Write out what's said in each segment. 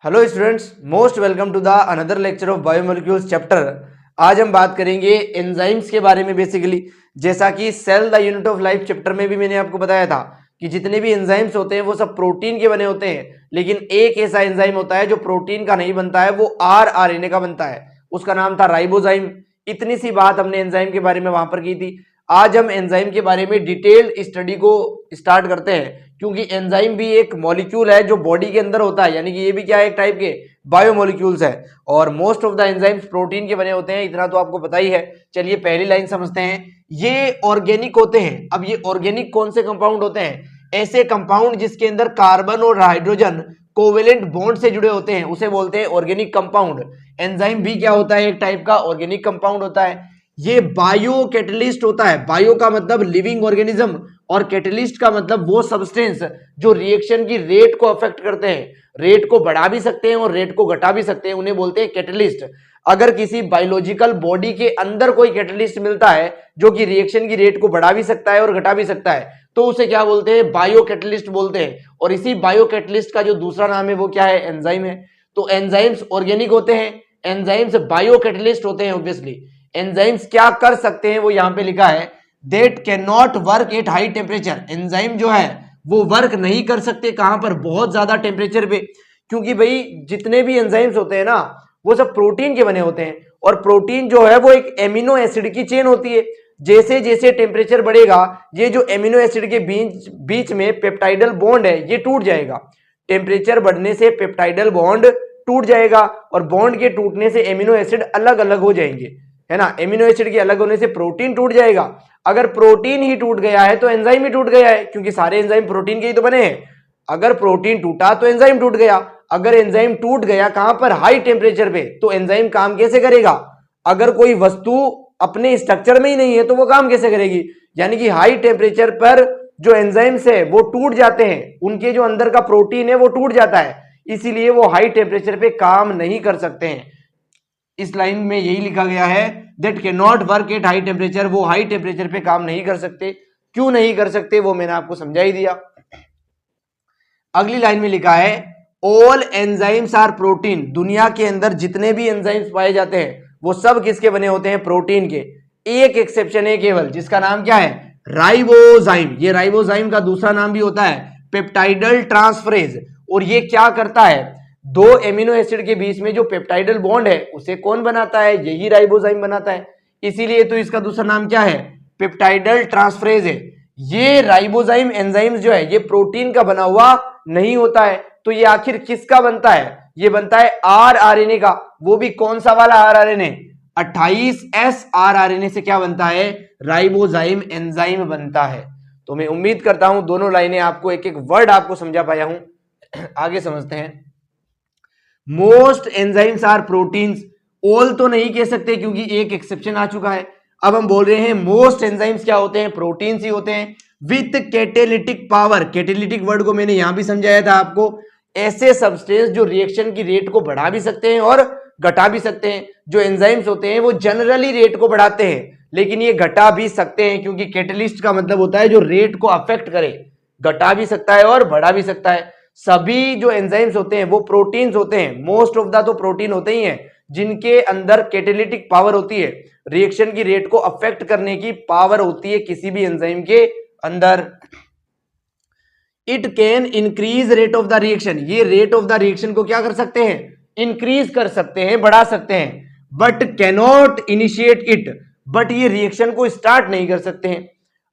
Hello students, most welcome to the another lecture of biomolecules chapter. आज हम बात करेंगे एंजाइम्स के बारे में। बेसिकली जैसा कि cell the unit of life chapter में भी मैंने आपको बताया था कि जितने भी एंजाइम्स होते हैं वो सब प्रोटीन के बने होते हैं, लेकिन एक ऐसा एंजाइम होता है जो प्रोटीन का नहीं बनता है, वो आरएनए का बनता है। उसका नाम था राइबोजाइम। इतनी सी बात हमने एंजाइम के बारे में वहां पर की थी। आज हम एंजाइम के बारे में डिटेल्ड स्टडी को स्टार्ट करते हैं, क्योंकि एंजाइम भी एक मॉलिक्यूल है जो बॉडी के अंदर होता है, यानी कि ये भी क्या है, एक टाइप के बायोमोलिक्यूल्स है। और most of the enzymes protein के बने होते हैं, इतना तो आपको पता ही है। चलिए पहली लाइन समझते हैं। ये ऑर्गेनिक होते हैं। अब ये ऑर्गेनिक कौन से कंपाउंड होते हैं? ऐसे कंपाउंड जिसके अंदर कार्बन और हाइड्रोजन कोवेलेंट बॉन्ड से जुड़े होते हैं, उसे बोलते हैं ऑर्गेनिक कंपाउंड। एंजाइम भी क्या होता है? एक टाइप का ऑर्गेनिक कंपाउंड होता है। ये बायो कैटलिस्ट होता है। बायो का मतलब लिविंग ऑर्गेनिज्म और कैटलिस्ट का मतलब वो सब्सटेंस जो रिएक्शन की रेट को अफेक्ट करते हैं। रेट को बढ़ा भी सकते हैं और रेट को घटा भी सकते हैं, उन्हें बोलते हैं कैटलिस्ट। अगर किसी बायोलॉजिकल बॉडी के अंदर कोई कैटलिस्ट मिलता है जो कि रिएक्शन की रेट को बढ़ा भी सकता है और घटा भी सकता है, तो उसे क्या बोलते हैं? बायो कैटलिस्ट बोलते हैं। और इसी बायो कैटलिस्ट का जो दूसरा नाम है वो क्या है? एंजाइम है। तो एंजाइम्स ऑर्गेनिक होते हैं, एंजाइम्स बायो कैटलिस्ट होते हैं। ऑब्वियसली एंजाइम्स क्या कर सकते हैं वो यहां पे लिखा है, that can not work at high temperature. Enzyme जो है वो वर्क नहीं कर सकते कहां पर? बहुत ज्यादा टेम्परेचर पे। क्योंकि भाई जितने भी एंजाइम्स होते हैं ना, वो सब प्रोटीन के बने होते हैं, और प्रोटीन जो है वो एक एमिनो एसिड की चेन होती है। जैसे जैसे टेम्परेचर बढ़ेगा, ये जो एमिनो एसिड के बीच में पेप्टाइडल बॉन्ड है ये टूट जाएगा। टेम्परेचर बढ़ने से पेप्टाइडल बॉन्ड टूट जाएगा, और बॉन्ड के टूटने से एमिनो एसिड अलग अलग हो जाएंगे, है ना। एमिनो एसिड के अलग होने से प्रोटीन टूट जाएगा। अगर प्रोटीन ही टूट गया है तो एंजाइम ही टूट गया है, क्योंकि सारे एंजाइम प्रोटीन के ही तो बने हैं। अगर प्रोटीन टूटा तो एंजाइम टूट गया। अगर एंजाइम टूट गया कहां पर? हाई टेम्परेचर पे, तो एंजाइम काम कैसे करेगा? अगर कोई वस्तु अपने स्ट्रक्चर में ही नहीं है तो वो काम कैसे करेगी? यानी कि हाई टेम्परेचर पर जो एंजाइम्स है वो टूट जाते हैं, उनके जो अंदर का प्रोटीन है वो टूट जाता है, इसीलिए वो हाई टेम्परेचर पे काम नहीं कर सकते हैं। इस लाइन में यही लिखा गया है, that can not work at high temperature. वो हाई टेम्परेचर पे काम नहीं कर सकते। क्यों नहीं कर सकते वो मैंने आपको समझा ही दिया। अगली लाइन में लिखा है, ऑल एंजाइम्स आर प्रोटीन। दुनिया के अंदर जितने भी एंजाइम्स पाए जाते हैं वो सब किसके बने होते हैं? प्रोटीन के। एक एक्सेप्शन है केवल, जिसका नाम क्या है? राइबोजाइम। ये राइबोजाइम का दूसरा नाम भी होता है पेप्टाइडल ट्रांसफरेज। और ये क्या करता है? दो एमिनो एसिड के बीच में जो पेप्टाइडल बॉन्ड है उसे कौन बनाता है? यही राइबोजाइम बनाता है। इसीलिए तो इसका दूसरा नाम क्या है? पेप्टाइडल ट्रांसफरेज है। ये राइबोजाइम एंजाइम जो है ये प्रोटीन का बना हुआ नहीं होता है, तो ये आखिर किसका बनता है? ये बनता है आरएनए का। वो भी कौन सा वाला आरएनए? 28S आरएनए से क्या बनता है? राइबोजाइम एंजाइम बनता है। तो मैं उम्मीद करता हूं दोनों लाइनें आपको, एक एक वर्ड आपको समझा पाया हूं। आगे समझते हैं। Most enzymes are proteins. All तो नहीं कह सकते क्योंकि एक एक्सेप्शन आ चुका है। अब हम बोल रहे हैं मोस्ट एंजाइम्स क्या होते हैं? प्रोटीन्स ही होते हैं with catalytic power. Catalytic word को मैंने यहां भी समझाया था आपको। ऐसे सब्सटेंस जो रिएक्शन की रेट को बढ़ा भी सकते हैं और घटा भी सकते हैं। जो एंजाइम्स होते हैं वो जनरली रेट को बढ़ाते हैं, लेकिन ये घटा भी सकते हैं, क्योंकि कैटलिस्ट का मतलब होता है जो रेट को अफेक्ट करे। घटा भी सकता है और बढ़ा भी सकता है। सभी जो एंजाइम्स होते हैं वो प्रोटीन्स होते हैं। मोस्ट ऑफ द तो प्रोटीन होते ही हैं जिनके अंदर कैटेलिटिक पावर होती है। रिएक्शन की रेट को अफेक्ट करने की पावर होती है किसी भी एंजाइम के अंदर। It can increase rate of the reaction. ये रेट ऑफ द रिएक्शन को क्या कर सकते हैं? इंक्रीज कर सकते हैं, बढ़ा सकते हैं। But cannot initiate it. But ये रिएक्शन को स्टार्ट नहीं कर सकते हैं।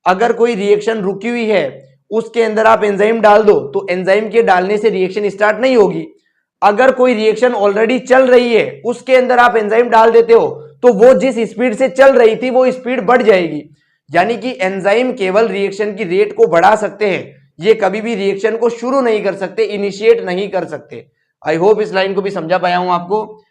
अगर कोई रिएक्शन रुकी हुई है, उसके अंदर आप एंजाइम डाल दो तो एंजाइम के डालने से रिएक्शन स्टार्ट नहीं होगी। अगर कोई रिएक्शन ऑलरेडी चल रही है, उसके अंदर आप एंजाइम डाल देते हो तो वो जिस स्पीड से चल रही थी वो स्पीड बढ़ जाएगी। यानी कि एंजाइम केवल रिएक्शन की रेट को बढ़ा सकते हैं, ये कभी भी रिएक्शन को शुरू नहीं कर सकते, इनिशिएट नहीं कर सकते। आई होप इस लाइन को भी समझा पाया हूं आपको।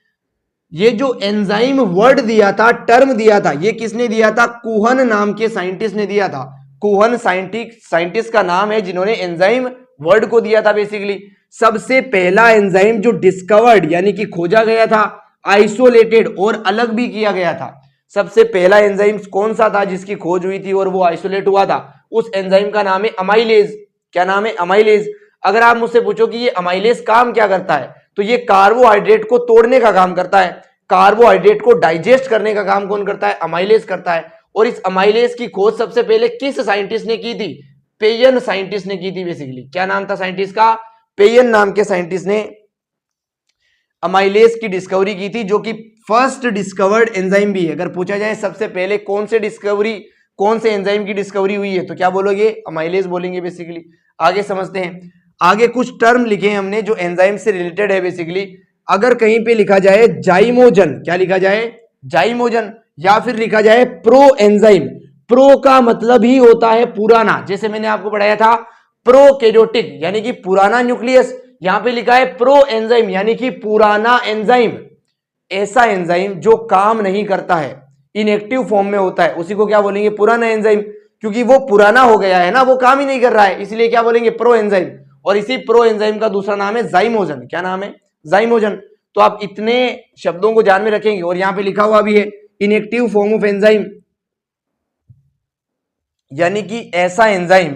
ये जो एंजाइम वर्ड दिया था, टर्म दिया था, ये किसने दिया था? कुहन नाम के साइंटिस्ट ने दिया था। कुहन साइंटिस्ट का नाम है जिन्होंने एंजाइम वर्ड को दिया था। बेसिकली सबसे पहला एंजाइम जो डिस्कवर्ड यानी कि खोजा गया था, आइसोलेटेड और अलग भी किया गया था। सबसे पहला एंजाइम कौन सा था जिसकी खोज हुई थी और वो आइसोलेट हुआ था? उस एंजाइम का नाम है अमाइलेज। क्या नाम है? अमाइलेज। अगर आप मुझसे पूछो कि ये अमाइलेज काम क्या करता है, तो ये कार्बोहाइड्रेट को तोड़ने का काम करता है, कार्बोहाइड्रेट को डाइजेस्ट करने का काम कौन करता है? अमाइलेज करता है। और इस अमाइलेज की खोज सबसे पहले किस साइंटिस्ट ने की थी? पेयन साइंटिस्ट ने की थी बेसिकली। क्या नाम था साइंटिस्ट का? पेयन नाम के साइंटिस्ट ने अमाइलेज की डिस्कवरी की थी, जो कि फर्स्ट डिस्कवर्ड एंजाइम भी है। अगर पूछा जाए सबसे पहले कौन से एंजाइम की डिस्कवरी हुई है, तो क्या बोलोगे? अमाइलेज बोलेंगे बेसिकली। आगे समझते हैं। आगे कुछ टर्म लिखे हैं हमने जो एंजाइम से रिलेटेड है बेसिकली। अगर कहीं पे लिखा जाए जाइमोजन, क्या लिखा जाए? जाइमोजन, या फिर लिखा जाए प्रो एंजाइम। प्रो का मतलब ही होता है पुराना, जैसे मैंने आपको पढ़ाया था प्रोकैरियोटिक यानी कि पुराना न्यूक्लियस। यहां पे लिखा है प्रो एंजाइम यानी कि पुराना एंजाइम। ऐसा एंजाइम जो काम नहीं करता है, इनएक्टिव फॉर्म में होता है, उसी को क्या बोलेंगे? पुराना एंजाइम। क्योंकि वो पुराना हो गया है ना, वो काम ही नहीं कर रहा है, इसलिए क्या बोलेंगे? Pro enzyme. और इसी प्रो एंजाइम का दूसरा नाम है जाइमोजन। क्या नाम है? जाइमोजन। तो आप इतने शब्दों को ध्यान में रखेंगे। और यहां पे लिखा हुआ भी है इनएक्टिव फॉर्म ऑफ एंजाइम, यानी कि ऐसा एंजाइम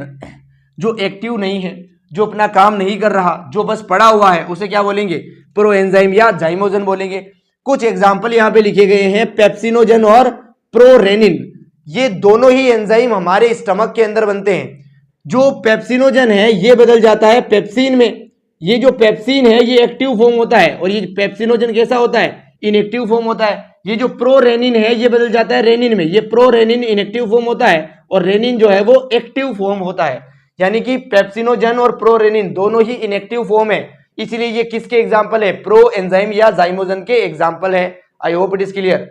जो एक्टिव नहीं है, जो अपना काम नहीं कर रहा, जो बस पड़ा हुआ है, उसे क्या बोलेंगे? प्रो एंजाइम या जाइमोजन बोलेंगे। कुछ एग्जाम्पल यहां पे लिखे गए हैं, पेप्सिनोजन और प्रोरेनिन। ये दोनों ही एंजाइम हमारे स्टमक के अंदर बनते हैं। जो पेप्सिनोजन है ये बदल जाता है पेप्सिन में। ये जो पेप्सिन है ये एक्टिव फॉर्म होता है, और ये पेप्सिनोजन कैसा होता है? इनएक्टिव फॉर्म होता है। ये जो प्रोरेनिन है ये बदल जाता है रेनिन में। ये प्रोरेनिन इनएक्टिव फॉर्म होता है और रेनिन जो है वो एक्टिव फॉर्म होता है। यानी कि पेप्सिनोजन और प्रोरेनिन दोनों ही इनएक्टिव फॉर्म है, इसलिए ये किसके एग्जाम्पल है? प्रो एंजाइम या जाइमोजन के एग्जाम्पल है। I hope it is clear.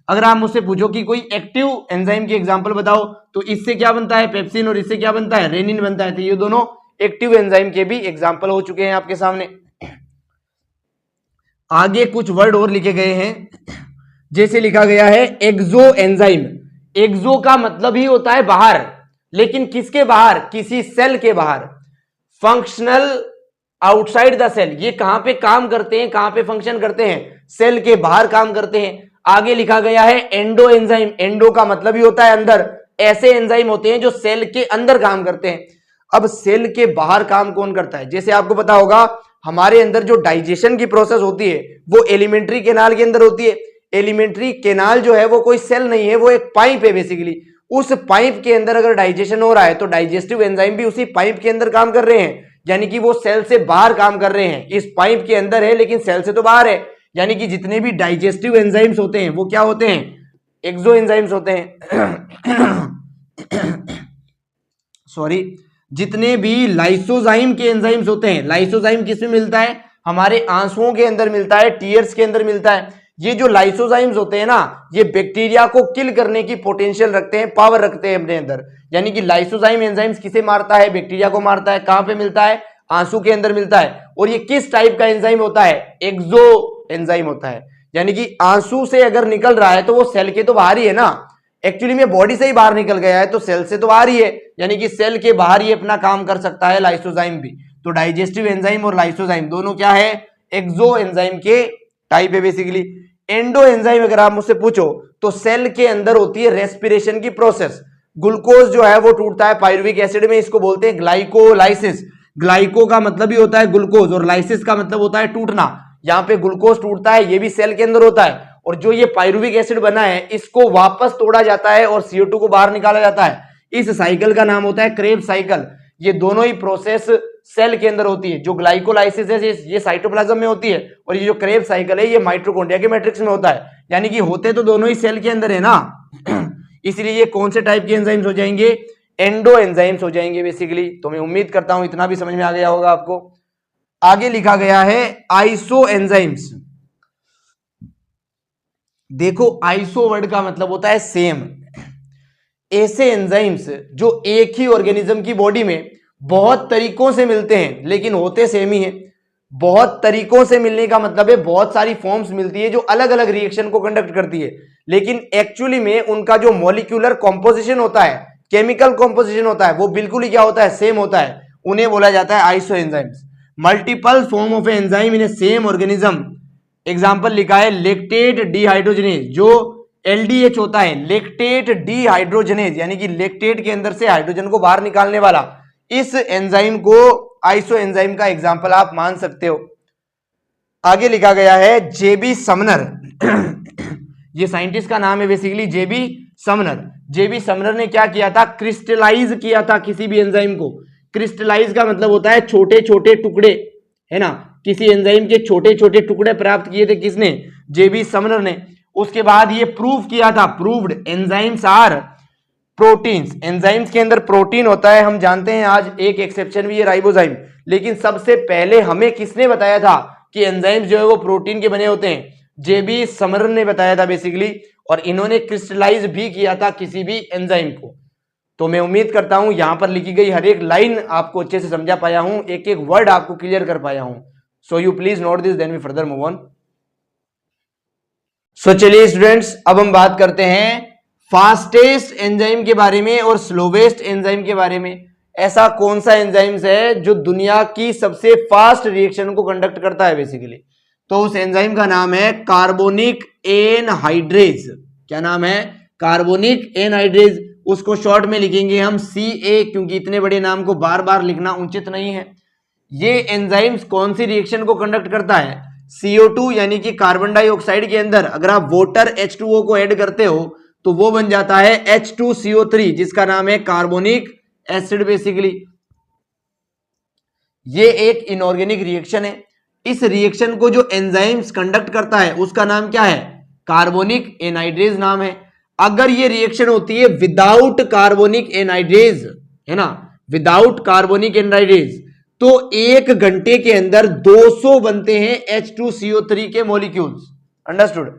अगर आप मुझसे पूछो कि कोई एक्टिव एंजाइम के एग्जाम्पल बताओ, तो इससे क्या बनता है? पेप्सिन, और इससे क्या बनता है? रेनिन बनता है। तो ये दोनों एक्टिव एंजाइम के भी एग्जाम्पल हो चुके हैं आपके सामने। आगे कुछ वर्ड और लिखे गए हैं, जैसे लिखा गया है एक्सो एंजाइम। एक्सो का मतलब ही होता है बाहर, लेकिन किसके बाहर? किसी सेल के बाहर। Functional outside the cell. ये कहां पे काम करते हैं, कहां पे फंक्शन करते हैं? सेल के बाहर काम करते हैं। आगे लिखा गया है एंडो एंजाइम। एंडो का मतलब ही होता है अंदर। ऐसे एंजाइम होते हैं जो सेल के अंदर काम करते हैं। अब सेल के बाहर काम कौन करता है? जैसे आपको पता होगा हमारे अंदर जो डाइजेशन की प्रोसेस होती है वो एलिमेंट्री केनाल के अंदर होती है। एलिमेंट्री केनाल जो है वो कोई सेल नहीं है, वो एक पाइप है बेसिकली। उस पाइप के अंदर अगर डाइजेशन हो रहा है तो डाइजेस्टिव एंजाइम भी उसी पाइप के अंदर काम कर रहे हैं, यानी कि वो सेल से बाहर काम कर रहे हैं। इस पाइप के अंदर है लेकिन सेल से तो बाहर है। यानी कि जितने भी डाइजेस्टिव एंजाइम्स होते हैं वो क्या होते हैं? एक्सो एंजाइम्स होते हैं। सॉरी, जितने भी लाइसोजाइम के एंजाइम्स होते हैं। लाइसोजाइम किसमें मिलता है? हमारे आंसुओं के अंदर मिलता है, टीयर्स के अंदर मिलता है। ये जो लाइसोजाइम्स होते हैं ना, ये बैक्टीरिया को किल करने की पोटेंशियल रखते हैं, पावर रखते हैं अपने अंदर। यानी कि लाइसोजाइम एंजाइम्स किसे मारता है? बैक्टीरिया को मारता है। कहां पे मिलता है? आंसू के अंदर मिलता है। और ये किस टाइप का एंजाइम होता है? एक्सो एंजाइम होता है। यानी कि आंसू से अगर निकल रहा है तो वो सेल के तो बाहर ही है ना, एक्चुअली में बॉडी से ही बाहर निकल गया है तो सेल से तो बाहर ही है, यानी कि सेल के बाहर ही अपना काम कर सकता है लाइसोजाइम भी। तो डाइजेस्टिव एंजाइम और लाइसोजाइम दोनों क्या है? एक्सो एंजाइम के टाइप है बेसिकली। एंडो एंजाइम अगर आप मुझसे पूछो तो सेल के अंदर होती है रेस्पिरेशन की प्रोसेस। ग्लूकोज जो है वो टूटता है पायरुविक एसिड में, इसको बोलते हैं ग्लाइकोलाइसिस। ग्लाइको का मतलब ही होता है ग्लूकोज और लाइसिस का मतलब होता है टूटना। यहाँ पे ग्लूकोज टूटता है, ये भी सेल के अंदर होता है। और जो ये पायरुविक एसिड बना है इसको वापस तोड़ा जाता है और CO2 को बाहर निकाला जाता है। इस साइकिल का नाम होता है क्रेब्स साइकिल। ये दोनों ही प्रोसेस सेल के अंदर होती है। जो ग्लाइकोलाइसिस है ये साइटोप्लाज्म में होती है, और ये जो क्रेब्स साइकिल है ये माइटोकॉन्ड्रिया के मैट्रिक्स में होता है। यानी कि होते तो दोनों ही सेल के अंदर है ना। इसलिए ये कौन से टाइप के एंजाइम्स हो जाएंगे? एंडो एंजाइम्स हो जाएंगे बेसिकली। तो मैं उम्मीद करता हूं इतना भी समझ में आ गया होगा आपको। आगे लिखा गया है आइसो एंजाइम्स। देखो आइसो वर्ड का मतलब होता है सेम। ऐसे एंजाइम्स जो एक ही ऑर्गेनिज्म की बॉडी में बहुत तरीकों से मिलते हैं लेकिन होते सेम ही हैं। बहुत तरीकों से मिलने का मतलब है बहुत सारी फॉर्म्स मिलती है जो अलग अलग रिएक्शन को कंडक्ट करती है, लेकिन एक्चुअली में उनका जो मॉलिक्यूलर कॉम्पोजिशन होता है, केमिकल कॉम्पोजिशन होता है, वो बिल्कुल ही क्या होता है? सेम होता है। उन्हें बोला जाता है iso enzymes. Multiple form of enzyme in A same organism. Example लिखा है लेक्टेट डिहाइड्रोजनेज। जो LDH होता है लेक्टेट डिहाइड्रोजनेज, यानी कि लेक्टेट के अंदर से हाइड्रोजन को बाहर निकालने वाला, इस एंजाइम को आइसो एंजाइम का एग्जाम्पल आप मान सकते हो। आगे लिखा गया है जेबी समनर ये साइंटिस्ट का नाम है बेसिकली जेबी समनर। जेबी समनर ने क्या किया था, क्रिस्टलाइज किया था किसी भी एंजाइम को। क्रिस्टलाइज का मतलब होता है छोटे छोटे टुकड़े, है ना, किसी एंजाइम के छोटे छोटे टुकड़े प्राप्त किए थे किसने, जेबी समनर ने। उसके बाद ये प्रूव किया था, proved enzymes are proteins, enzymes के अंदर प्रोटीन होता है हम जानते हैं। आज एक एक्सेप्शन भी है राइबोजाइम, लेकिन सबसे पहले हमें किसने बताया था कि एंजाइम्स जो है वो प्रोटीन के बने होते हैं, जेबी समनर ने बताया था बेसिकली। और इन्होंने क्रिस्टलाइज भी किया था किसी भी एंजाइम को। तो मैं उम्मीद करता हूं यहां पर लिखी गई हर एक लाइन आपको अच्छे से समझा पाया हूं, एक एक वर्ड आपको क्लियर कर पाया हूं। So you please note this, then we further move on. So चलिए स्टूडेंट्स, अब हम बात करते हैं फास्टेस्ट एंजाइम के बारे में और स्लोवेस्ट एंजाइम के बारे में। ऐसा कौन सा एंजाइम्स है जो दुनिया की सबसे फास्ट रिएक्शन को कंडक्ट करता है बेसिकली, तो उस एंजाइम का नाम है कार्बोनिक एनहाइड्रेज। क्या नाम है, कार्बोनिक एनहाइड्रेज। उसको शॉर्ट में लिखेंगे हम CA, क्योंकि इतने बड़े नाम को बार बार लिखना उचित नहीं है। ये एंजाइम्स कौन सी रिएक्शन को कंडक्ट करता है, CO2 यानी कि कार्बन डाइऑक्साइड के अंदर अगर आप वाटर H2O को ऐड करते हो तो वो बन जाता है H2CO3, जिसका नाम है कार्बोनिक एसिड बेसिकली। ये एक इनऑर्गेनिक रिएक्शन है। इस रिएक्शन को जो एंजाइम्स कंडक्ट करता है उसका नाम क्या है, कार्बोनिक एनहाइड्रेज नाम है। अगर ये रिएक्शन होती है विदाउट कार्बोनिक एनहाइड्रेज, है ना, विदाउट कार्बोनिक एनहाइड्रेज, तो 1 घंटे के अंदर 200 बनते हैं H2CO3 के मॉलिक्यूल्स। अंडरस्टूड।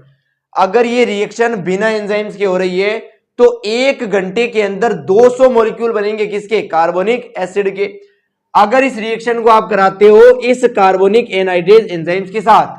अगर ये रिएक्शन बिना एंजाइम्स के हो रही है तो 1 घंटे के अंदर 200 मॉलिक्यूल बनेंगे किसके, कार्बोनिक एसिड के। अगर इस रिएक्शन को आप कराते हो इस कार्बोनिक एनहाइड्रेज एंजाइम्स के साथ,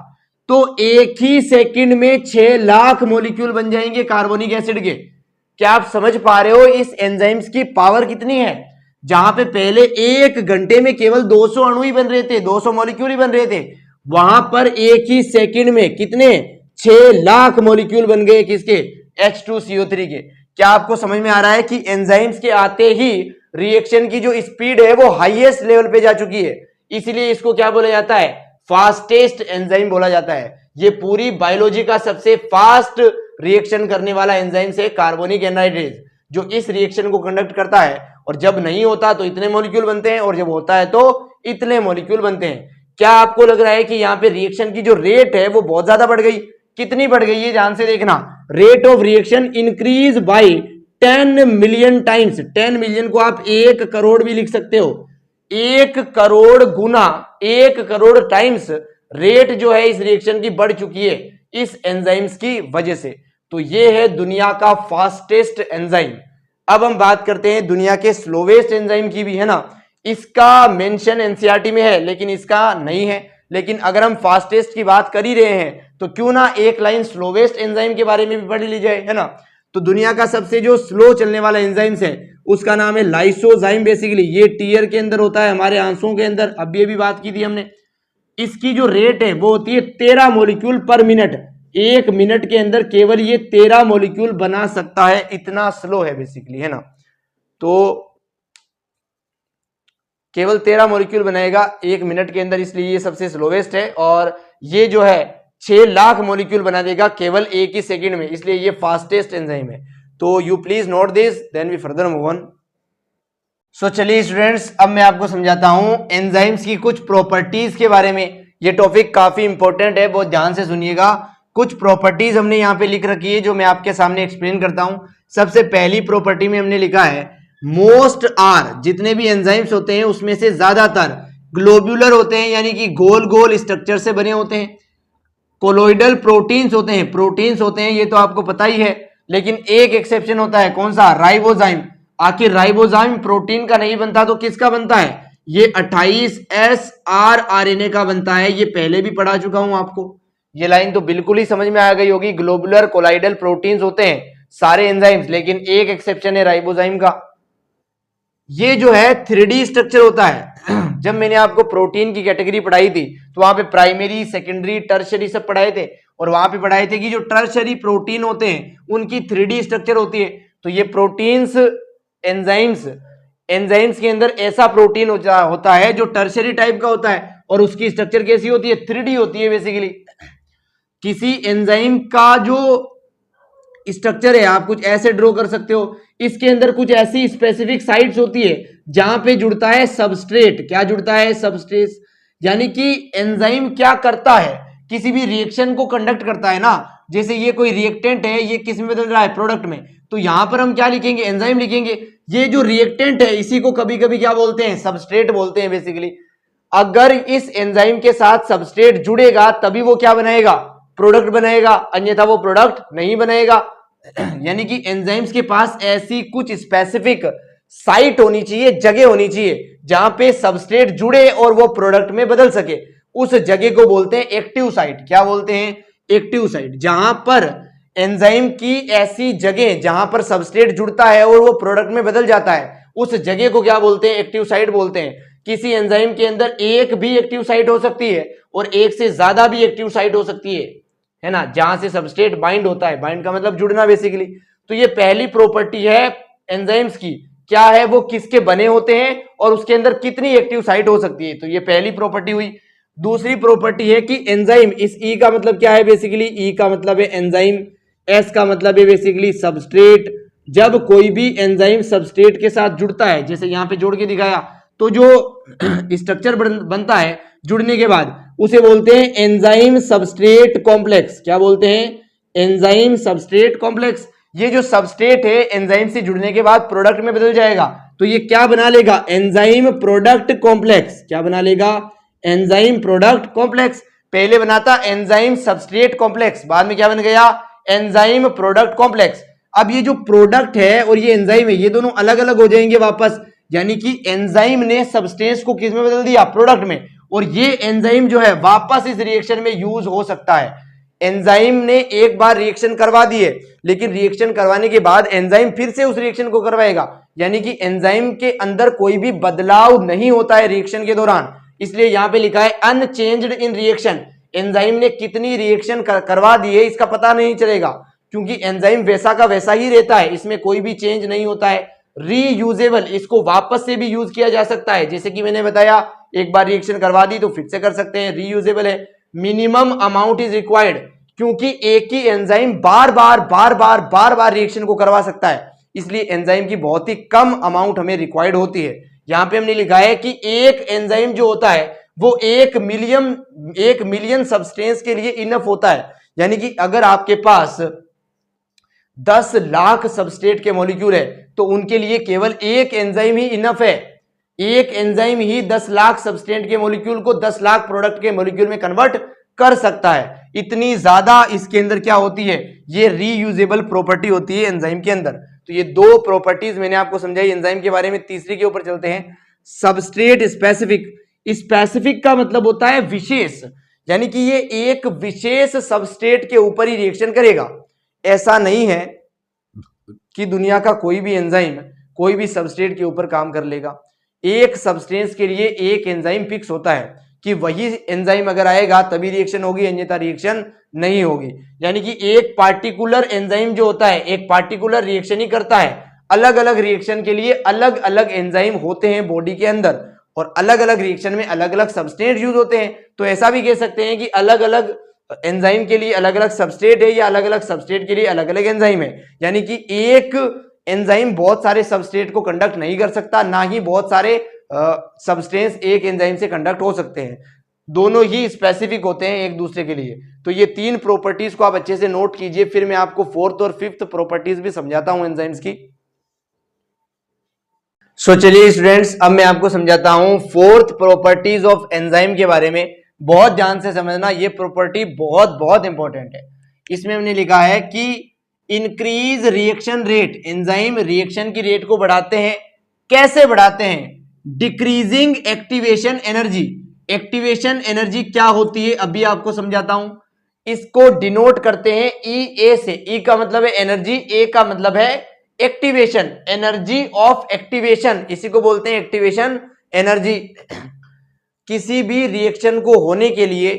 तो एक ही सेकंड में 6 लाख मॉलिक्यूल बन जाएंगे कार्बोनिक एसिड के। क्या आप समझ पा रहे हो इस एंजाइम्स की पावर कितनी है? जहां पे पहले 1 घंटे में केवल 200 अणु ही बन रहे थे, 200 मॉलिक्यूल ही बन रहे थे, वहां पर एक ही सेकंड में कितने, 6 लाख मॉलिक्यूल बन गए किसके, H2CO3 के। क्या आपको समझ में आ रहा है कि एंजाइम्स के आते ही रिएक्शन की जो स्पीड है वो हाईएस्ट लेवल पे जा चुकी है, इसलिए इसको क्या बोला जाता है, फास्टेस्ट एंजाइम बोला जाता है। ये पूरी बायोलॉजी का सबसे फास्ट रिएक्शन करने वाला एंजाइम है कार्बोनिक एनहाइड्रेज, जो इस रिएक्शन को कंडक्ट करता है। और जब नहीं होता तो इतने मॉलिक्यूल बनते हैं, और जब होता है तो इतने मॉलिक्यूल बनते हैं। क्या आपको लग रहा है कि यहाँ पे रिएक्शन की जो रेट है वो बहुत ज्यादा बढ़ गई? कितनी बढ़ गई है ध्यान से देखना, rate of reaction increase by 10 million times. 10 million को आप 1 करोड़ भी लिख सकते हो। 1 करोड़ गुना, 1 करोड़ टाइम्स रेट जो है इस रिएक्शन की बढ़ चुकी है इस एंजाइम्स की वजह से। तो ये है दुनिया का फास्टेस्ट एंजाइम। अब हम बात करते हैं दुनिया के स्लोवेस्ट एंजाइम की भी, है ना। इसका मेंशन एनसीईआरटी में है लेकिन इसका नहीं है। लेकिन अगर हम फास्टेस्ट की बात कर ही रहे हैं तो क्यों ना एक लाइन स्लोवेस्ट एंजाइम के बारे में भी पढ़ ली जाए, है ना। तो दुनिया का सबसे जो स्लो चलने वाला एंजाइम्स है उसका नाम है लाइसोजाइम बेसिकली। ये टीयर के अंदर होता है, हमारे आंसुओं के अंदर, अभी भी बात की थी हमने। इसकी जो रेट है वो होती है 13 मॉलिक्यूल पर मिनट। 1 मिनट के अंदर केवल ये 13 मॉलिक्यूल बना सकता है, इतना स्लो है बेसिकली, है ना। तो केवल 13 मॉलिक्यूल बनाएगा 1 मिनट के अंदर, इसलिए ये सबसे स्लोवेस्ट है। और ये जो है 6 लाख मॉलिक्यूल बना देगा केवल 1 ही सेकंड में, इसलिए ये फास्टेस्ट एंजाइम है। तो you please note this, then we further move on. So चलिए स्टूडेंट्स, अब मैं आपको समझाता हूं एंजाइम्स की कुछ प्रॉपर्टीज के बारे में। ये टॉपिक काफी इंपॉर्टेंट है, बहुत ध्यान से सुनिएगा। कुछ प्रॉपर्टीज हमने यहाँ पे लिख रखी है जो मैं आपके सामने एक्सप्लेन करता हूं। सबसे पहली प्रॉपर्टी में हमने लिखा है मोस्ट आर, जितने भी एंजाइम्स होते हैं उसमें से ज्यादातर ग्लोब्यूलर होते हैं, यानी कि गोल गोल स्ट्रक्चर से बने होते हैं। कोलोइडल प्रोटीन्स होते हैं, प्रोटीन्स होते हैं, ये तो आपको पता ही है। लेकिन एक एक्सेप्शन होता है, कौन सा, राइबोजाइम। आखिर राइबोजाइम प्रोटीन का नहीं बनता तो किसका बनता है, ये 28S RNA का बनता है। ये पहले भी पढ़ा चुका हूं आपको, ये लाइन तो बिल्कुल ही समझ में आ गई होगी। ग्लोबुलर कोलाइडल प्रोटीन्स होते हैं सारे एंजाइम्स, लेकिन एक एक्सेप्शन है राइबोजाइम का। ये जो है 3D स्ट्रक्चर होता है। जब मैंने आपको प्रोटीन की कैटेगरी पढ़ाई थी तो वहां पे प्राइमरी, सेकेंडरी, टर्शरी सब पढ़ाए थे, और वहां पे पढ़ाए थे कि जो टर्शरी प्रोटीन होते हैं उनकी 3D स्ट्रक्चर होती है। तो ये प्रोटीन्स एंजाइम्स एंजाइम्स के अंदर ऐसा प्रोटीन होता है जो टर्शियरी टाइप का होता है और उसकी स्ट्रक्चर कैसी होती है, 3D होती है बेसिकली। किसी एंजाइम का जो स्ट्रक्चर है आप कुछ ऐसे ड्रॉ कर सकते हो, इसके अंदर कुछ ऐसी स्पेसिफिक साइट्स होती है जहां पे जुड़ता है सबस्ट्रेट। क्या जुड़ता है, सबस्ट्रेट। यानी कि एंजाइम क्या करता है, किसी भी रिएक्शन को कंडक्ट करता है ना, जैसे ये कोई रिएक्टेंट है, ये किस में बदल रहा है, प्रोडक्ट में, तो यहां पर हम क्या लिखेंगे, एंजाइम लिखेंगे। ये जो रिएक्टेंट है इसी को कभी कभी क्या बोलते हैं, सबस्ट्रेट बोलते हैं बेसिकली। अगर इस एंजाइम के साथ सबस्ट्रेट जुड़ेगा तभी वो क्या बनाएगा, प्रोडक्ट बनाएगा, अन्यथा वो प्रोडक्ट नहीं बनाएगा। यानी कि एंजाइम्स के पास ऐसी कुछ स्पेसिफिक साइट होनी चाहिए, जगह होनी चाहिए जहां पे सबस्ट्रेट जुड़े और वो प्रोडक्ट में बदल सके। उस जगह को बोलते हैं एक्टिव साइट। क्या बोलते हैं, एक्टिव साइट। जहां पर एंजाइम की ऐसी जगह जहां पर सबस्ट्रेट जुड़ता है और वो प्रोडक्ट में बदल जाता है, उस जगह को क्या बोलते हैं, एक्टिव साइट बोलते हैं। किसी एंजाइम के अंदर एक भी एक्टिव साइट हो सकती है और एक से ज्यादा भी एक्टिव साइट हो सकती है ना, जहां से सबस्ट्रेट बाइंड होता है। बाइंड का मतलब जुड़ना बेसिकली। तो ये पहली प्रॉपर्टी है एंजाइम्स की, क्या है, वो किसके बने होते हैं और उसके अंदर कितनी एक्टिव साइट हो सकती है। तो ये पहली प्रॉपर्टी हुई। दूसरी प्रॉपर्टी है कि एंजाइम, इस ई का मतलब क्या है बेसिकली, ई का मतलब है एंजाइम, एस का मतलब है बेसिकली सबस्ट्रेट। जब कोई भी एंजाइम सबस्ट्रेट के साथ जुड़ता है, जैसे यहां पे जोड़ के दिखाया, तो जो स्ट्रक्चर बनता है जुड़ने के बाद उसे बोलते हैं एंजाइम सबस्ट्रेट कॉम्प्लेक्स। क्या बोलते हैं, एंजाइम सबस्ट्रेट कॉम्प्लेक्स। ये जो सबस्ट्रेट है एंजाइम से जुड़ने के बाद प्रोडक्ट में बदल जाएगा, तो ये क्या बना लेगा, एंजाइम प्रोडक्ट कॉम्प्लेक्स। क्या बना लेगा, एंजाइम प्रोडक्ट कॉम्प्लेक्स। पहले बनाता एंजाइम सबस्ट्रेट कॉम्प्लेक्स, बाद में क्या बन गया, एंजाइम प्रोडक्ट कॉम्प्लेक्स। अब ये जो प्रोडक्ट है और ये एंजाइम है, ये दोनों अलग अलग हो जाएंगे वापस। यानी कि एंजाइम ने सब्सटेंस को किस में बदल दिया, प्रोडक्ट में, और ये एंजाइम जो है वापस इस रिएक्शन में यूज हो सकता है। एंजाइम ने एक बार रिएक्शन करवा दी है, लेकिन रिएक्शन करवाने के बाद एंजाइम फिर से उस रिएक्शन को करवाएगा। यानी कि एंजाइम के अंदर कोई भी बदलाव नहीं होता है रिएक्शन के दौरान, इसलिए यहां पे लिखा है अनचेंज्ड इन रिएक्शन। एंजाइम ने कितनी रिएक्शन करवा दी है इसका पता नहीं चलेगा, क्योंकि एंजाइम वैसा का वैसा ही रहता है, इसमें कोई भी चेंज नहीं होता है। रीयूजेबल, इसको वापस से भी यूज किया जा सकता है, जैसे कि मैंने बताया एक बार रिएक्शन करवा दी तो फिर से कर सकते हैं, रीयूजेबल है। मिनिमम अमाउंट इज रिक्वायर्ड, क्योंकि एक ही एंजाइम बार बार रिएक्शन को करवा सकता है, इसलिए एंजाइम की बहुत ही कम अमाउंट हमें रिक्वायर्ड होती है। यहां पे हमने लिखा है कि एक एंजाइम जो होता है वो 1 मिलियन सब्सटेंस के लिए इनफ होता है। यानी कि अगर आपके पास 10 लाख सबस्ट्रेट के मॉलिक्यूल है तो उनके लिए केवल एक एंजाइम ही इनफ है। एक एंजाइम ही 10 लाख सबस्ट्रेट के मॉलिक्यूल को 10 लाख प्रोडक्ट के मॉलिक्यूल में कन्वर्ट कर सकता है। इतनी ज्यादा इसके अंदर क्या होती है, ये रीयूजेबल प्रॉपर्टी होती है एंजाइम के अंदर। तो ये दो प्रॉपर्टीज मैंने आपको समझाई एंजाइम के बारे में। तीसरी के ऊपर चलते हैं, सबस्ट्रेट स्पेसिफिक। स्पेसिफिक का मतलब होता है विशेष, यानी कि ये एक विशेष सबस्ट्रेट के ऊपर ही रिएक्शन करेगा। ऐसा नहीं है कि दुनिया का कोई भी एंजाइम कोई भी सबस्ट्रेट के ऊपर काम कर लेगा। एक सबस्टेंस के लिए एक एंजाइम फिक्स होता है कि वही एंजाइम अगर आएगा तभी रिएक्शन होगी, अन्यथा रिएक्शन नहीं होगी। यानी कि एक पार्टिकुलर एंजाइम जो होता है एक पार्टिकुलर रिएक्शन ही करता है। अलग अलग रिएक्शन के लिए अलग अलग एंजाइम होते हैं बॉडी के अंदर, और अलग अलग रिएक्शन में अलग अलग सबस्ट्रेट यूज होते हैं। तो ऐसा भी कह सकते हैं कि अलग अलग एंजाइम के लिए अलग अलग सबस्ट्रेट है या अलग अलग सबस्ट्रेट के लिए अलग अलग एंजाइम है। यानी कि एक एंजाइम बहुत सारे सबस्ट्रेट को कंडक्ट नहीं कर सकता, ना ही बहुत सारे सबस्टेंस एक एंजाइम से कंडक्ट हो सकते हैं। दोनों ही स्पेसिफिक होते हैं एक दूसरे के लिए। तो ये तीन प्रॉपर्टीज को आप अच्छे से नोट कीजिए, फिर मैं आपको फोर्थ और फिफ्थ प्रॉपर्टीज भी समझाता हूं एंजाइम्स की। सो चलिए स्टूडेंट्स, अब मैं आपको समझाता हूं फोर्थ प्रॉपर्टीज ऑफ एंजाइम के बारे में। बहुत ध्यान से समझना, ये प्रॉपर्टी बहुत बहुत इंपॉर्टेंट है। इसमें हमने लिखा है कि increase reaction rate, enzyme reaction की रेट को बढ़ाते हैं। कैसे बढ़ाते हैं, decreasing activation energy. Activation energy क्या होती है अभी आपको समझाता हूं। इसको डिनोट करते हैं ई ए से। ई का मतलब है एनर्जी, ए का मतलब है एक्टिवेशन, एनर्जी ऑफ एक्टिवेशन, इसी को बोलते हैं एक्टिवेशन एनर्जी। किसी भी रिएक्शन को होने के लिए,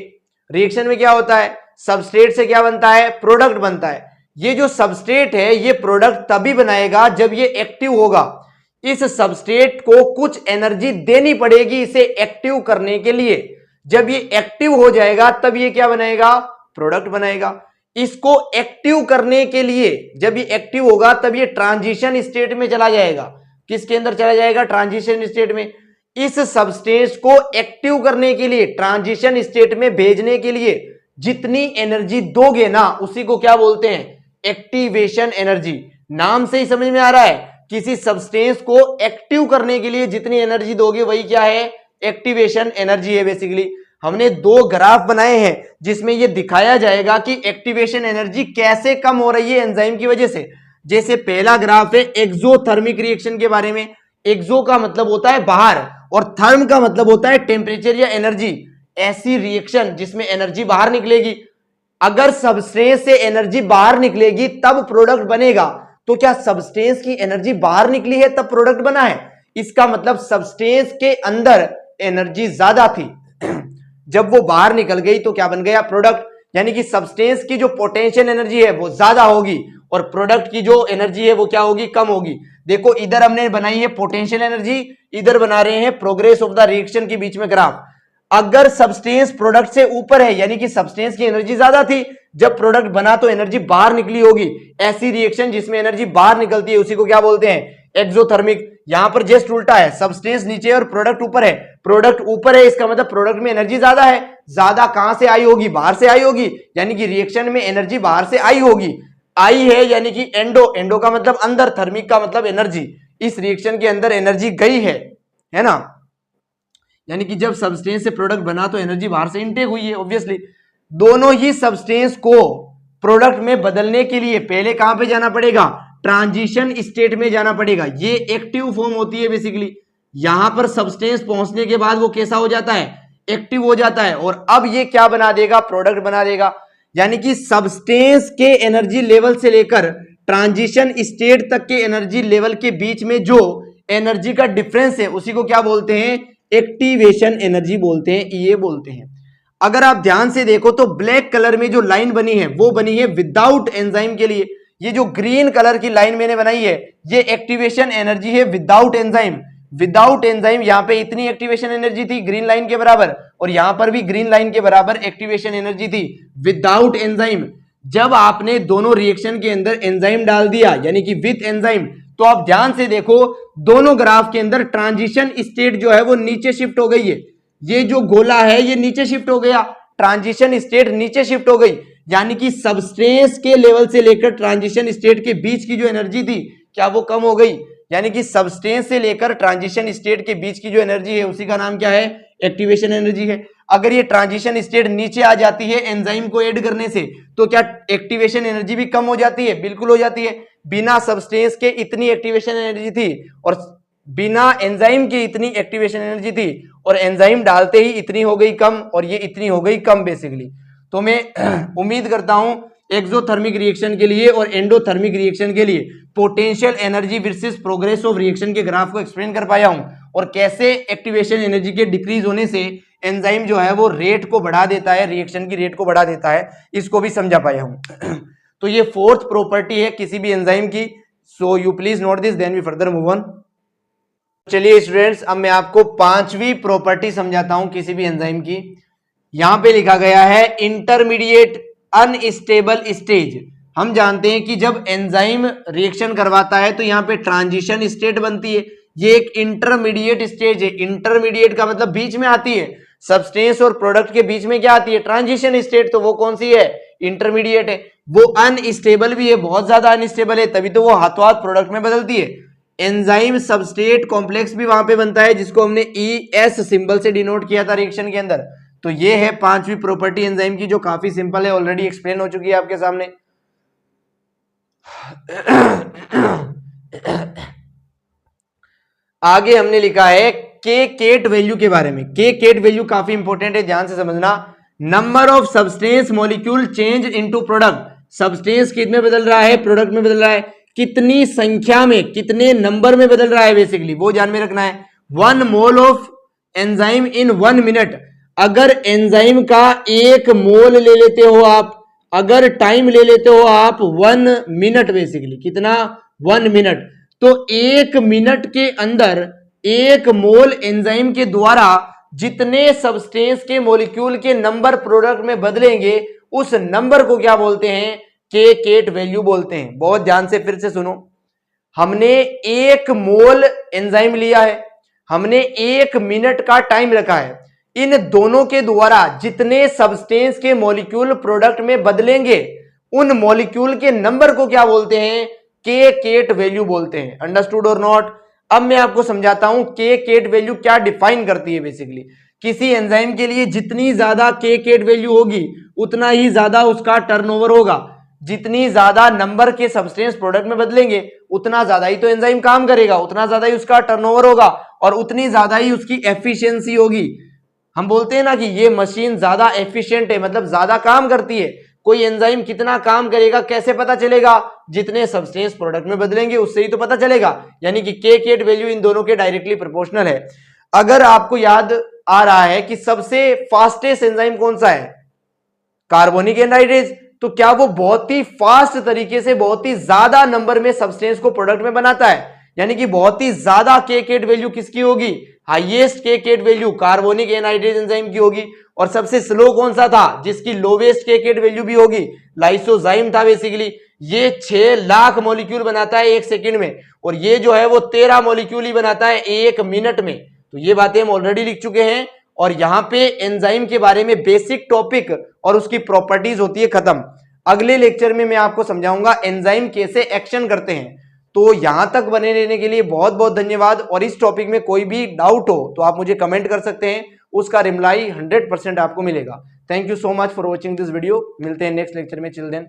रिएक्शन में क्या होता है, सबस्ट्रेट से क्या बनता है, प्रोडक्ट बनता है। ये जो सबस्ट्रेट है ये प्रोडक्ट तभी बनाएगा जब ये एक्टिव होगा। इस सबस्ट्रेट को कुछ एनर्जी देनी पड़ेगी इसे एक्टिव करने के लिए। जब ये एक्टिव हो जाएगा तब ये क्या बनाएगा, प्रोडक्ट बनाएगा। इसको एक्टिव करने के लिए जब ये एक्टिव होगा तब ये ट्रांजिशन स्टेट में चला जाएगा। किसके अंदर चला जाएगा, ट्रांजिशन स्टेट में। इस सबस्टेंस को एक्टिव करने के लिए, ट्रांजिशन स्टेट में भेजने के लिए जितनी एनर्जी दोगे ना उसी को क्या बोलते हैं, एक्टिवेशन एनर्जी। नाम से ही समझ में आ रहा है, किसी सबस्टेंस को एक्टिव करने के लिए जितनी एनर्जी दोगे वही क्या है, एक्टिवेशन एनर्जी है। बेसिकली हमने दो ग्राफ बनाए हैं जिसमें यह दिखाया जाएगा कि एक्टिवेशन एनर्जी कैसे कम हो रही है एंजाइम की वजह से। जैसे पहला ग्राफ है एक्सोथर्मिक रिएक्शन के बारे में। एक्सो का मतलब होता है बाहर और थर्म का मतलब होता है टेम्परेचर या एनर्जी। ऐसी रिएक्शन जिसमें एनर्जी बाहर निकलेगी। अगर सबस्टेंस से एनर्जी बाहर निकलेगी तब प्रोडक्ट बनेगा। तो क्या सबस्टेंस की एनर्जी बाहर निकली है तब प्रोडक्ट बना है? इसका मतलब सबस्टेंस के अंदर एनर्जी ज्यादा थी, जब वो बाहर निकल गई तो क्या बन गया, प्रोडक्ट। यानी कि सबस्टेंस की जो पोटेंशियल एनर्जी है वो ज्यादा होगी और प्रोडक्ट की जो एनर्जी है वो क्या होगी, कम होगी। देखो इधर हमने बनाई है पोटेंशियल एनर्जी, इधर बना रहे हैं प्रोग्रेस ऑफ द रिएक्शन के बीच में ग्राफ। अगर सबस्टेंस प्रोडक्ट से ऊपर है यानी कि सबस्टेंस की एनर्जी ज्यादा थी, जब प्रोडक्ट बना तो एनर्जी बाहर निकली होगी। ऐसी रिएक्शन जिसमें एनर्जी बाहर निकलती है उसी को क्या बोलते हैं, एक्सोथर्मिक। यहां पर जस्ट उल्टा है, सबस्टेंस नीचे और प्रोडक्ट ऊपर है। प्रोडक्ट ऊपर है इसका मतलब प्रोडक्ट में एनर्जी ज्यादा है। ज्यादा कहां से आई होगी, बाहर से आई होगी, यानी कि रिएक्शन में एनर्जी बाहर से आई होगी। आई है यानी कि एंडो, एंडो का मतलब अंदर, थर्मिक का मतलब एनर्जी। इस रिएक्शन के अंदर एनर्जी गई है ना। यानी कि जब सबस्टेंस से प्रोडक्ट बना तो एनर्जी बाहर से इनटेक हुई है ऑब्वियसली। दोनों ही सबस्टेंस को प्रोडक्ट में बदलने के लिए पहले कहां पे जाना पड़ेगा, ट्रांजिशन स्टेट में जाना पड़ेगा। ये एक्टिव फॉर्म होती है बेसिकली। यहां पर सबस्टेंस पहुंचने के बाद वो कैसा हो जाता है, एक्टिव हो जाता है और अब ये क्या बना देगा, प्रोडक्ट बना देगा। यानी कि सबस्टेंस के एनर्जी लेवल से लेकर ट्रांजिशन स्टेट तक के एनर्जी लेवल के बीच में जो एनर्जी का डिफरेंस है उसी को क्या बोलते हैं, एक्टिवेशन एनर्जी बोलते हैं, ये बोलते हैं। अगर आप ध्यान से देखो तो ब्लैक कलर में जो लाइन बनी है वो बनी है विदाउट एंजाइम के लिए। ये जो ग्रीन कलर की लाइन मैंने बनाई है ये एक्टिवेशन एनर्जी है विदाउट एंजाइम। विदाउट एंजाइम यहां पे इतनी एक्टिवेशन एनर्जी थी ग्रीन लाइन के बराबर, और यहां पर भी ग्रीन लाइन के बराबर एक्टिवेशन एनर्जी थी विदाउट एंजाइम। जब आपने दोनों रिएक्शन के अंदर एंजाइम डाल दिया यानी कि विथ एंजाइम, तो आप ध्यान से देखो दोनों ग्राफ के अंदर ट्रांजिशन स्टेट जो है वो नीचे शिफ्ट हो गई है। ये जो गोला है ये नीचे शिफ्ट हो गया, ट्रांजिशन स्टेट नीचे शिफ्ट हो गई। यानी कि सबस्टेंस के लेवल से लेकर ट्रांजिशन स्टेट के बीच की जो एनर्जी थी क्या वो कम हो गई। यानी कि सबस्टेंस से लेकर ट्रांजिशन स्टेट के बीच की जो एनर्जी है उसी का नाम क्या है, एक्टिवेशन एनर्जी है। अगर ये ट्रांजिशन स्टेट नीचे आ जाती है एंजाइम को ऐड करने से तो क्या एक्टिवेशन एनर्जी भी कम हो जाती है, बिल्कुल हो जाती है। बिना सबस्टेंस के इतनी एक्टिवेशन एनर्जी थी और बिना एंजाइम के इतनी एक्टिवेशन एनर्जी थी और एंजाइम डालते ही इतनी हो गई कम और ये इतनी हो गई कम बेसिकली। तो मैं उम्मीद करता हूं एक्सोथर्मिक रिएक्शन के लिए और एंडोथर्मिक रिएक्शन के लिए potential energy versus progress of reaction के ग्राफ को एक्सप्लेन कर पाया हूं और कैसे एक्टिवेशन एनर्जी के डिक्रीज होने से एंजाइम जो है वो रेट को बढ़ा देता है, रिएक्शन की रेट को बढ़ा देता है, इसको भी समझा पाया हूं। तो ये फोर्थ प्रॉपर्टी है किसी भी एंजाइम की। So you please note this then we further move on. चलिए स्टूडेंट्स अब मैं आपको पांचवी प्रॉपर्टी समझाता हूं किसी भी एंजाइम की। यहां पे लिखा गया है इंटरमीडिएट अनस्टेबल स्टेज। हम जानते हैं कि जब एंजाइम रिएक्शन करवाता है तो यहाँ पे ट्रांजिशन स्टेट बनती है, ये एक इंटरमीडिएट स्टेज है। इंटरमीडिएट का मतलब बीच में आती है, सबस्टेंस और प्रोडक्ट के बीच में क्या आती है, ट्रांजिशन स्टेट। तो वो कौन सी है, इंटरमीडिएट है। वो अनस्टेबल भी है, बहुत ज्यादा अनस्टेबल है, तभी तो वो हाथों हाथ प्रोडक्ट में बदलती है। एंजाइम सबस्ट्रेट कॉम्प्लेक्स भी वहां पे बनता है जिसको हमने ES सिंबल से डिनोट किया था रिएक्शन के अंदर। तो ये है पांचवी प्रॉपर्टी एंजाइम की जो काफी सिंपल है, ऑलरेडी एक्सप्लेन हो चुकी है आपके सामने। आगे हमने लिखा है के केट वैल्यू के बारे में। के केट वैल्यू काफी इंपॉर्टेंट है, ध्यान से समझना। Number of substance molecule change into product. Substance कितने बदल रहा है, प्रोडक्ट में बदल रहा है, कितनी संख्या में, कितने नंबर में बदल रहा है बेसिकली वो ध्यान में रखना है। 1 mole of enzyme in 1 minute. अगर एंजाइम का 1 मोल ले लेते हो आप, अगर टाइम ले लेते हो आप 1 मिनट बेसिकली, कितना 1 मिनट, तो 1 मिनट के अंदर 1 मोल एंजाइम के द्वारा जितने सब्सटेंस के मॉलिक्यूल के नंबर प्रोडक्ट में बदलेंगे उस नंबर को क्या बोलते हैं, के केट वैल्यू बोलते हैं। बहुत ध्यान से फिर से सुनो, हमने 1 मोल एंजाइम लिया है, हमने 1 मिनट का टाइम रखा है, इन दोनों के द्वारा जितने सब्सटेंस के मॉलिक्यूल प्रोडक्ट में बदलेंगे उन मॉलिक्यूल के नंबर को क्या बोलते हैं, के केट वैल्यू बोलते हैं। अंडरस्टूड और नॉट? अब मैं आपको समझाता हूं के केट वैल्यू क्या डिफाइन करती है। बेसिकली किसी एंजाइम के लिए जितनी ज्यादा के केट वैल्यू होगी उतना ही ज्यादा उसका टर्नओवर होगा, जितनी ज्यादा नंबर के सब्सटेंस प्रोडक्ट में बदलेंगे उतना ज्यादा ही तो एंजाइम काम करेगा, उतना ज्यादा ही उसका टर्नओवर होगा और उतनी ज्यादा ही उसकी एफिशिएंसी होगी। हम बोलते हैं ना कि ये मशीन ज्यादा एफिशिएंट है, मतलब ज्यादा काम करती है। कोई एंजाइम कितना काम करेगा कैसे पता चलेगा, जितने सब्सटेंस प्रोडक्ट में बदलेंगे उससे ही तो पता चलेगा। यानी कि के केट वैल्यू इन दोनों के डायरेक्टली प्रोपोर्शनल है। अगर आपको याद आ रहा है कि सबसे फास्टेस्ट एंजाइम कौन सा है, कार्बोनिक एनहाइड्रेज, तो क्या वो बहुत ही फास्ट तरीके से बहुत ही ज्यादा नंबर में सब्सटेंस को प्रोडक्ट में बनाता है। यानी कि बहुत ही ज्यादा के केट वैल्यू किसकी होगी, highest k cat value carbonic anhydrase enzyme की होगी। और सबसे स्लो कौन सा था, जिसकी लोवेस्ट के केट वैल्यू भी होगी, लाइसोजाइम था। बेसिकली ये 6 लाख मॉलिक्यूल बनाता है 1 सेकंड में, और ये जो है वो 13 मॉलिक्यूल ही बनाता है 1 मिनट में। तो ये बातें हम ऑलरेडी लिख चुके हैं और यहां पे एंजाइम के बारे में बेसिक टॉपिक और उसकी प्रॉपर्टीज होती है खत्म। अगले लेक्चर में मैं आपको समझाऊंगा एंजाइम कैसे एक्शन करते हैं। तो यहां तक बने रहने के लिए बहुत बहुत धन्यवाद। और इस टॉपिक में कोई भी डाउट हो तो आप मुझे कमेंट कर सकते हैं, उसका रिप्लाई 100% आपको मिलेगा। Thank you so much for watching this video. मिलते हैं नेक्स्ट लेक्चर में। Chill then.